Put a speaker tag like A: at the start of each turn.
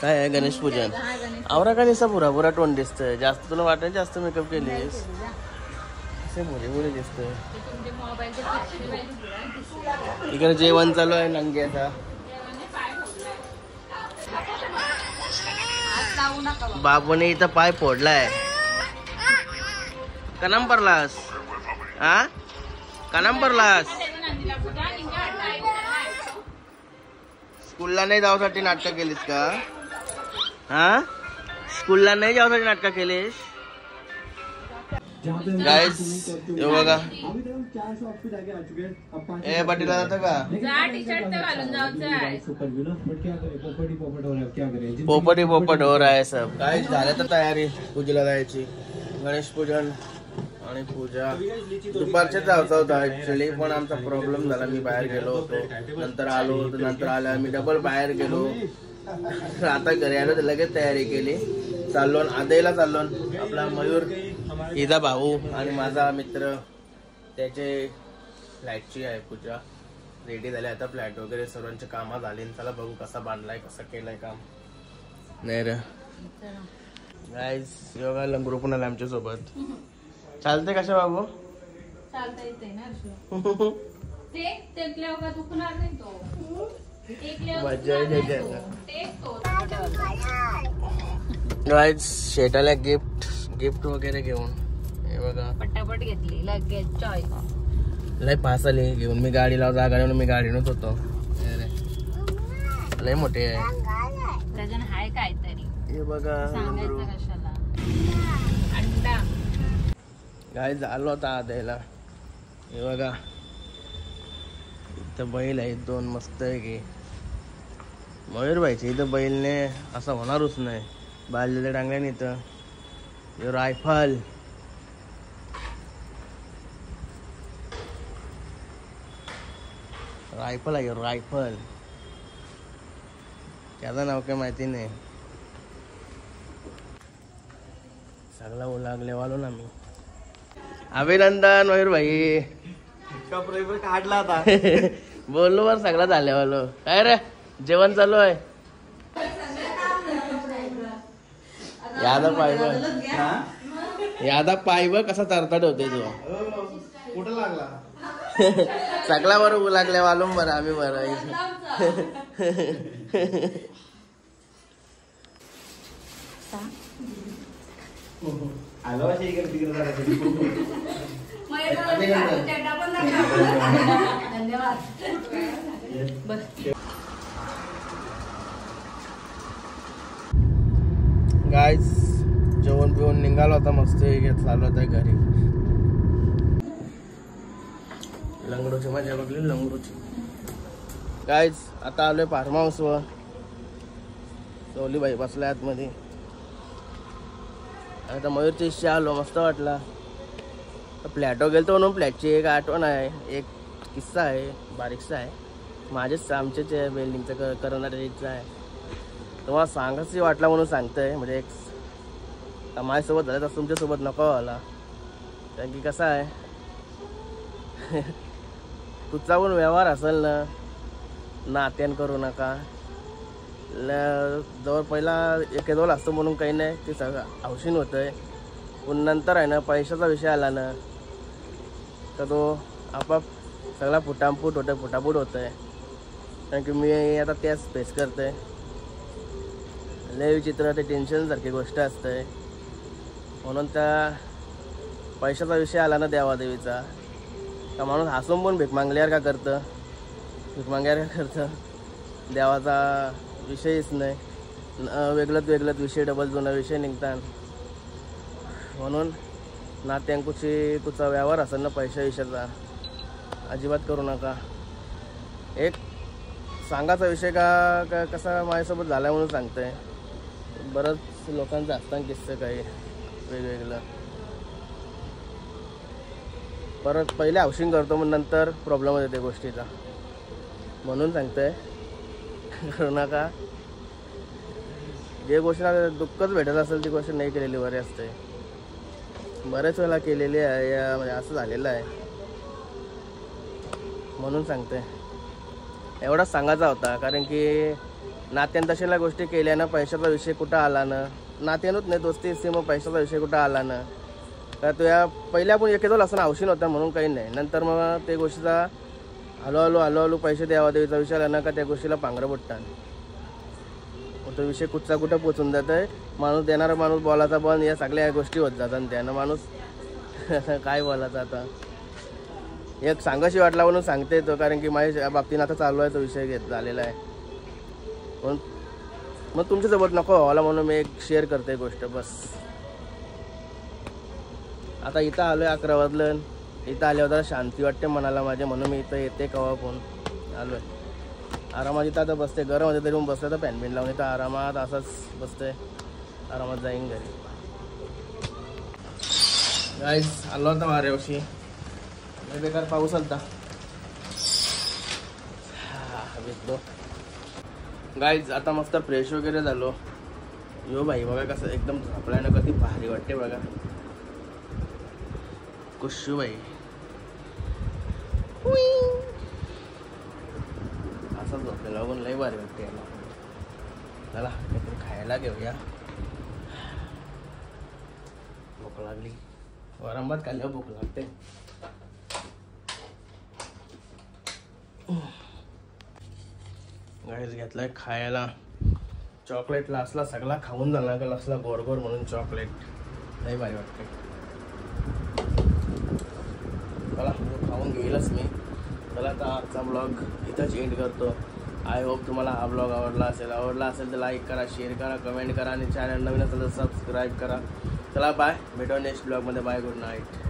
A: काय आहे गणेश पूजन. आवरा का निसा पुरा पुरा तोंड दिसतंय. जास्त तुला वाटत जास्त मेकअप केलीस. असे मुले मुले दिसतंय. इकडे जेवण चालू आहे नंग्याचा. बाबूने इथं पाय फोडलाय. कनाम पडलास हा कनाम पडलास. स्कूलला नाही जाऊसाठी नाटक केलीस का हा. स्कूलला नाही जाऊसाठी नाटक केलीस. गाइस हे बघा ए पाटीला जातं का पोपटी पोपट हो रहा है सब. गाइस झालं तर तयारी पूजेला जायची. गणेश पूजन आणि पूजा दुपारच्याच जायचं होतं ऍक्च्युली पण आमचा प्रॉब्लेम झाला. मी बाहेर गेलो होतो नंतर आलो होतो नंतर आल्या मी डबल बाहेर गेलो. आता घरी आलो तर लगेच तयारी केली. चाललो आदेला चाललो. आपला मयूर हिचा भाऊ आणि माझा मित्र त्याचे फ्लॅटची आहे पूजा. रेडी झाले आता फ्लॅट वगैरे सर्वांचे कामं झाले. चला बघू कसा बांधलाय कसा केलाय काम. नाही रे गाईस योगा लंगरू पण आला आमच्या सोबत. चालते कशा बाबू गाईस शेटाला गिफ्ट वगैरे घेऊन हे बघा
B: पटापट घेतली लगेच चॉईस.
A: लय पास आली घेऊन. मी गाडी लाव जागा घेऊन मी गाडीनच होतो. लय मोठे आहे
B: त्याच्यानं हाय काहीतरी
A: हे बघा.
B: सांगायचं कशाला. अंडा
A: गाय झालो आता आदायला. हे बघा इथं बैल आहे दोन मस्त आहे की. मयूर भाईचे इथं बैलने असं होणारच नाही. बाजलेल्या डांगल्याने इथं रायफल रायफल आहे रायफल. त्याचं नाव काय माहिती नाही. सगळा लागले वालो ना मी. अभिनंदन मयूर भाई काढला आता. बोललो वर सगळा झाल्यावालो. काय रे जेवण चालू आहे. यादा पाय कसा तरतड होते तो. कुठं लागला सगळा बरोबर लागल्या वालूम बरं आम्ही बरं. गाईज जेवण पिऊन निघालो होता मस्त चालू होता घरी. लंगडूची मजा बघली लंगडूची. गाईज आता आलोय फार्म हाऊस वर. सोलीबाई बसल्या आतमध्ये. आता मयूरची इच्छा आलो मस्त वाटला. फ्लॅटवर गेलतो म्हणून फ्लॅटची एक आठवण आहे. एक किस्सा आहे बारीकसा आहे. माझेच आमचेच आहे बिल्डिंगचं करणाऱ्याचा आहे. तुम्हाला सांगायची वाटला म्हणून सांगतोय. म्हणजे एक माझ्यासोबत झालं तर तुमच्यासोबत नको व्हायला. कारण की कसं आहे कुठचा पण व्यवहार असेल ना नात्यान करू नका. जवळ पहिला एकेदोल असतो म्हणून काही नाही ते सगळं हौशीन होतंय. पण नंतर आहे ना पैशाचा विषय आला ना तर तो आपाप सगळा फुटाफूट होत आहे. कारण की मी आता त्याच फेस करतोय. लय विचित्र ते टेन्शनसारखी गोष्ट असते. म्हणून त्या पैशाचा विषय आला ना देवादेवीचा का माणूस हसून पण भीक मागल्यावर का करतं. देवाचा विषयच नाही. वेगळंच विषय डबल जुना विषय निघतात. म्हणून नात्यांकुची कुठचा व्यवहार असेल ना पैशा विषयाचा अजिबात करू नका. एक सांगायचा विषय का कसा माझ्यासोबत झाला म्हणून सांगतोय. बरंच लोकांचं असतात किस्से काही वेगवेगळं. परत पहिले हाऊसिंग करतो मग नंतर प्रॉब्लेम येते गोष्टीचा. म्हणून सांगतोय करू नका. जे गोष्टीला दुःखच भेटत असेल ती गोष्ट नाही केलेली बरी असते. बरेच वेळेला केलेली आहे म्हणजे असं झालेलं आहे. म्हणून सांगतोय एवढाच सांगायचा होता. कारण की नात्यान तशाला गोष्टी केल्यानं पैशाचा विषय कुठं आला ना, नात्यानूच नाही दोस्ती असते मग पैशाचा विषय कुठं आला ना. तर तुझ्या पहिल्या पण एकेदोल असं आवशी नव्हता म्हणून काही नाही. नंतर मग ते गोष्टीचा हळूहळू पैसे द्यावा देवीचा विषय आला ना का त्या गोष्टीला पांघरं पडतात. तो विषय कुठचा कुठं पोचून जात आहे. माणूस देणारा माणूस बोलायचा बंद, या सगळ्या गोष्टी होत जातात. आणि त्यानं माणूस काय बोलायचं आता. एक सांगाशी वाटला म्हणून सांगते तो, कारण की माझ्या बाबतीनं आता चालू आहे तो विषय घेत झालेला आहे. पण मग तुमच्यासोबत नको व्हायला म्हणून मी एक शेअर करते गोष्ट बस. आता इथं आलोय 11 वाजलं. इथं आल्यावर जरा शांती वाटते मनाला माझ्या, म्हणून मी इथं येते कवा फोन आलोय. आरामात इथं आता बसते, घरामध्ये तरी मग बसलं तर पॅन बिन लावून इथं आरामात असंच बसते. आरामात जाईन घरी. गाईज आलो होता वाऱ्यावशी, बेकार पाऊस आलता. भेटलो गाईज. आता मस्त फ्रेश वगैरे झालो. यो भाई बघा कसं एकदम झोपल्यानं कधी भारी वाटते बघा. कुशू बाई असं झोपलेला पण लई भारी वाटते याला. चला काहीतरी खायला घेऊया. भूक लागली. वरंभात खाल्ल्यावर भूक लागते. गाईस घेतलाय खायला चॉकलेट. लास्टला सगळा खाऊन झाला का लास्टला गोड गोड म्हणून चॉकलेट लई भारी वाटते. चला खाऊन घेईलच मी. चला आता आजचा ब्लॉग इथंच एंड करतो. आय होप तुम्हाला हा ब्लॉग आवडला असेल तर लाईक करा, शेअर करा, कमेंट करा आणि चॅनल नवीन असेल तर सबस्क्राईब करा. चला बाय, भेटू नेक्स्ट ब्लॉगमध्ये. Bye, good night.